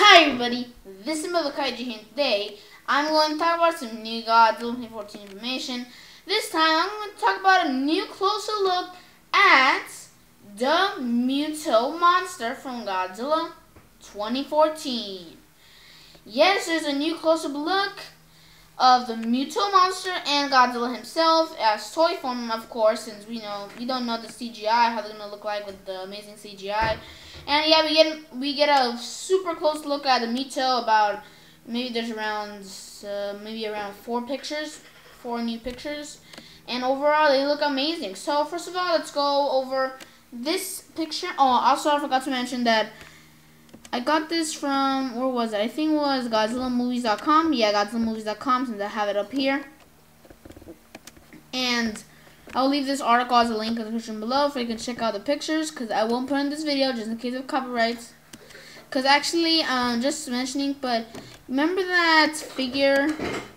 Hi everybody, this is Muto here. Today I'm going to talk about some new Godzilla 2014 information. This time I'm going to talk about a new closer look at the Muto monster from Godzilla 2014. Yes, there's a new close-up look of the Muto monster and Godzilla himself as toy form, of course, since we don't know the CGI, how they're gonna look like with the amazing CGI. And yeah, we get a super close look at the Muto. About maybe there's around four new pictures, and overall they look amazing. So first of all, let's go over this picture. Oh, also I forgot to mention that I got this from, where was it? I think it was GodzillaMovies.com. Yeah, GodzillaMovies.com, since I have it up here. And I'll leave this article as a link in the description below so you can check out the pictures, because I won't put in this video just in case of copyrights. Because actually, just mentioning, but remember that figure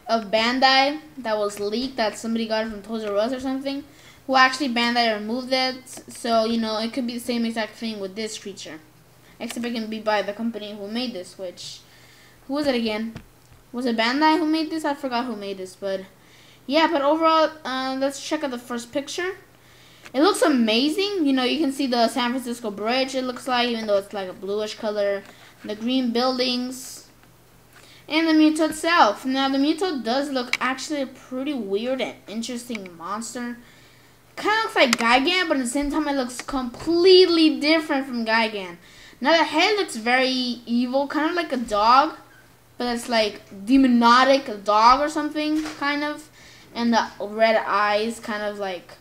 of Bandai that was leaked, that somebody got it from Toys R Us or something? Well, actually Bandai removed it, so it could be the same exact thing with this creature. Except it can be by the company who made this, who was it again? Was it Bandai who made this? I forgot who made this, but yeah, but overall, let's check out the first picture. It looks amazing. You can see the San Francisco Bridge, it looks like, even though it's like a bluish color, the green buildings, and the Muto itself. Now, the Muto does look actually a pretty weird and interesting monster. Kind of looks like Gigan, but at the same time, it looks completely different from Gigan. Now the head looks very evil, kind of like a dog, but it's like demonic dog or something, kind of. And the red eyes, kind of like,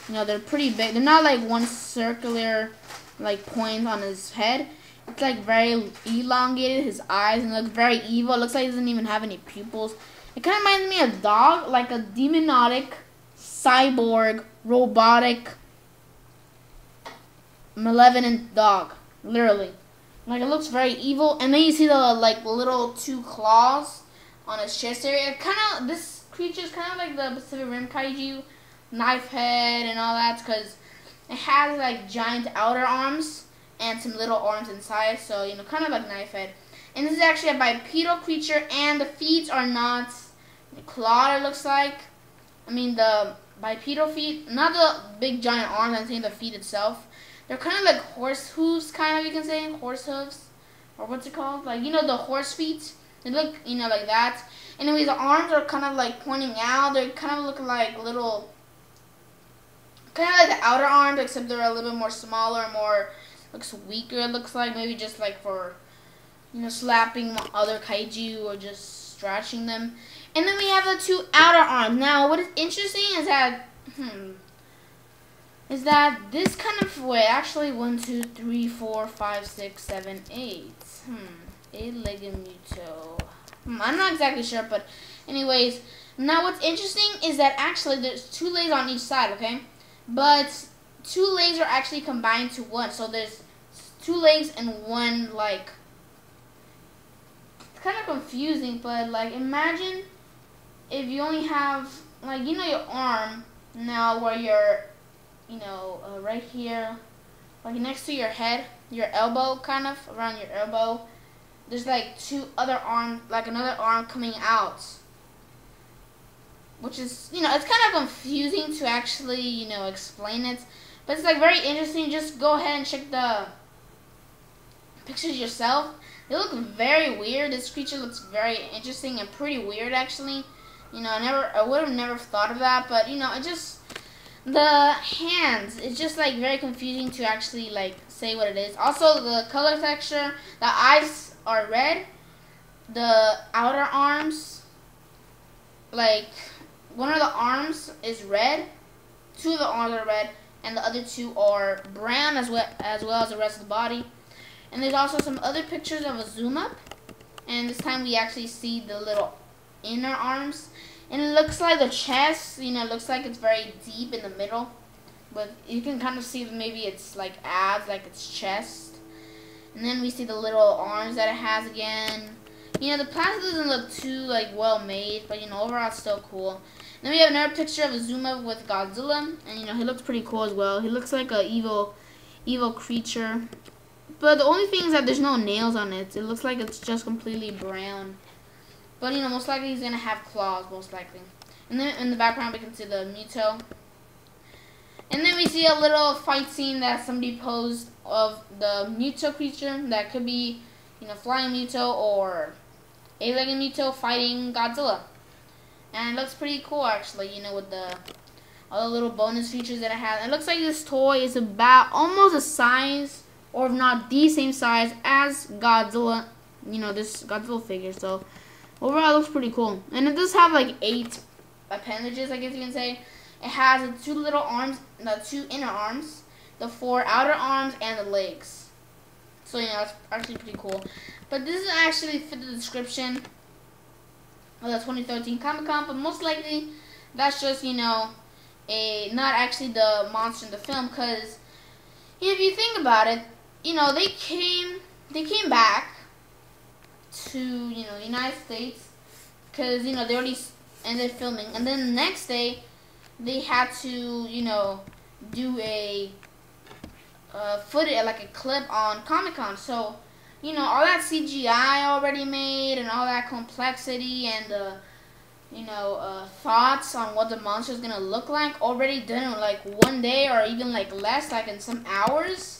they're pretty big. They're not like one circular like point on his head. It's like very elongated, his eyes, and it looks very evil. It looks like he doesn't even have any pupils. It kind of reminds me of a dog, like a demonic, cyborg, robotic, malevolent dog. Literally. Like, it looks very evil. And then you see the, like, little two claws on his chest area. This creature is kind of like the Pacific Rim Kaiju, knife head and all that, because it has, like, giant outer arms and some little arms inside. So, kind of like knife head. And this is actually a bipedal creature, and the feet are not clawed, it looks like. I mean, the bipedal feet, not the big giant arms, I'm saying the feet itself. They're kind of like horse hooves, kind of, you can say, horse hooves, or what's it called? Like, the horse feet. They look, like that. Anyways, the arms are kind of like pointing out. They kind of look like little, kind of like the outer arms, except they're a little bit more smaller, looks weaker. It looks like maybe just like for, slapping other kaiju or just scratching them. And then we have the two outer arms. Now, what is interesting is that, this kind of way, actually 1, 2, 3, 4, 5, 6, 7, 8. 8-legged Muto. I'm not exactly sure, but anyways, now what's interesting is that actually there's 2 legs on each side, okay? But 2 legs are actually combined to one, so there's 2 legs and 1, like, it's kind of confusing, but like, imagine if you only have, like, your arm now where you're, right here, like next to your head, your elbow, kind of around your elbow, there's like 2 other arms, like another arm coming out, which is, it's kind of confusing to actually, explain it, but it's like very interesting. Just go ahead and check the pictures yourself. They look very weird. This creature looks very interesting and pretty weird, actually. I would have never thought of that, but it just, the hands, it's just like very confusing to actually like say what it is. Also, the color texture, the eyes are red, the outer arms, like one of the arms is red, 2 of the arms are red, and the other 2 are brown as well as the rest of the body. And there's also some other pictures of a zoom up, and this time we actually see the little inner arms. And it looks like the chest, looks like it's very deep in the middle. But you can kind of see maybe it's like abs, like its chest. And then we see the little arms that it has again. The plastic doesn't look too like well made, but overall it's still cool. And then we have another picture of a zoom up with Godzilla, and he looks pretty cool as well. He looks like a evil creature. But the only thing is that there's no nails on it. It looks like it's just completely brown. But, you know, most likely he's going to have claws, most likely. And then in the background, we can see the Muto. And then we see a little fight scene that somebody posed of the Muto creature. That could be, you know, flying Muto or eight-legged Muto fighting Godzilla. And it looks pretty cool, actually, you know, with all the little bonus features that it has. It looks like this toy is about almost the size, or if not the same size, as Godzilla, you know, this Godzilla figure. So, overall, it looks pretty cool. And it does have, like, 8 appendages, I guess you can say. It has the 2 little arms, the 2 inner arms, the 4 outer arms, and the legs. So, you know, it's actually pretty cool. But this is actually fit the description of the 2013 Comic-Con, but most likely that's just, you know, not actually the monster in the film, because, you know, if you think about it, you know, they came back to, you know, the United States, because, you know, they already ended filming, and then the next day, they had to, you know, do a footage, like a clip on Comic-Con. So, you know, all that CGI already made, and all that complexity, and you know, thoughts on what the monster is gonna look like already done in like 1 day, or even like less, like in some hours.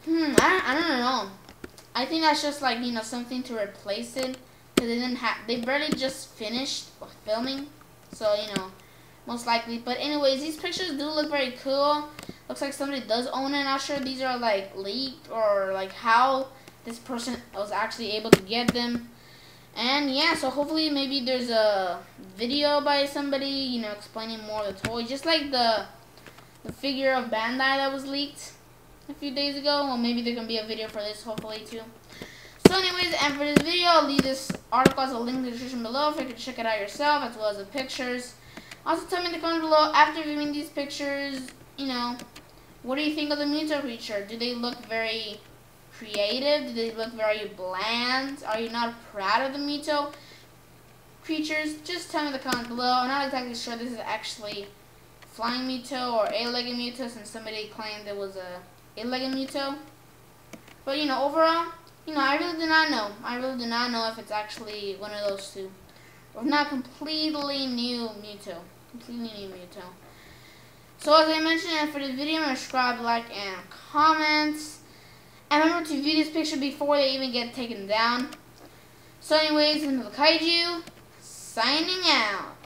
I don't know. I think that's just like, you know, something to replace it, because they barely just finished filming. So, you know, most likely. But anyways, these pictures do look very cool. Looks like somebody does own it. Not sure if these are like leaked or like how this person was actually able to get them. And yeah, so hopefully maybe there's a video by somebody, you know, explaining more of the toy. Just like the figure of Bandai that was leaked a few days ago. Well, maybe there can be a video for this, hopefully, too. So anyways, and for this video, I'll leave this article as a link in the description below if you can check it out yourself, as well as the pictures. Also, tell me in the comments below, after viewing these pictures, you know, what do you think of the Muto creature? Do they look very creative? Do they look very bland? Are you not proud of the Muto creatures? Just tell me in the comments below. I'm not exactly sure this is actually flying Muto or eight-legged Muto, since somebody claimed it was a eight-legged Muto. But, you know, overall, you know, I really do not know. I really do not know if it's actually one of those two. Or if not, completely new Muto. Completely new Muto. So as I mentioned, for this video, subscribe, like, and comment. And remember to view this picture before they even get taken down. So anyways, this is Kaiju, signing out.